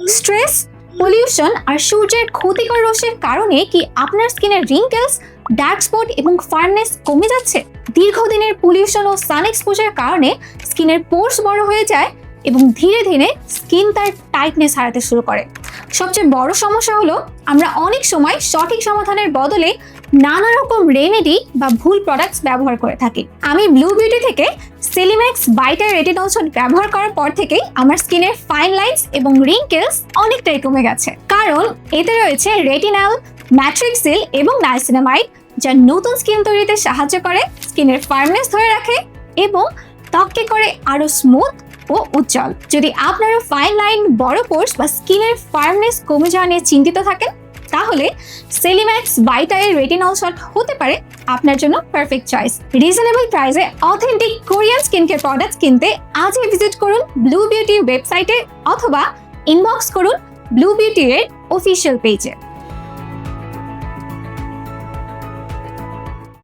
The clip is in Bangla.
স্ট্রেস, পলিউশন আর সূর্যের ক্ষতিকর রশ্মির কারণে কি আপনার স্কিনের রিঙ্কেলস, ডার্ক স্পট এবং ফার্নেস কমে যাচ্ছে? দীর্ঘদিনের পলিউশন ও সান এক্সপোজারের কারণে স্কিনের পোর্স বড় হয়ে যায় এবং ধীরে ধীরে স্কিন তার টাইটনেস হারাতে শুরু করে। সবচেয়ে বড় সমস্যা হলো আমরা অনেক সময় সঠিক সমাধানের বদলে নানা রকম রেমেডি বা ভুল প্রোডাক্টস ব্যবহার করে থাকি। আমি ব্লু বিউটি থেকে সেলিম্যাক্স বাইটার রেটিনল সল্ট ব্যবহার করার পর থেকেই আমার স্কিনের ফাইন লাইনস এবং রিঙ্কেলস অনেকটাই কমে গেছে, কারণ এতে রয়েছে রেটিনল, ম্যাট্রিক্সিল এবং নাইসিনামাইড, যা নতুন স্কিন তৈরিতে সাহায্য করে, স্কিনের ফার্মনেস ধরে রাখে এবং ত্বককে করে আরো স্মুথ ও উজ্জ্বল। যদি আপনারা ফাইন লাইন, বড় পোর্স বা স্কিনের ফার্মনেস কমে যাওয়া নিয়ে চিন্তিত থাকেন, তাহলে সেলিম্যাক্স বাইটারের রেটিনল সল্ট হতে পারে আপনার জন্য পারফেক্ট চয়েস। রিজনেবল প্রাইসে authentic Korean skin care products কিনতে আজই ভিজিট করুন ব্লু বিউটি ওয়েবসাইটে অথবা ইনবক্স করুন ব্লু বিউটি এর অফিসিয়াল পেজে।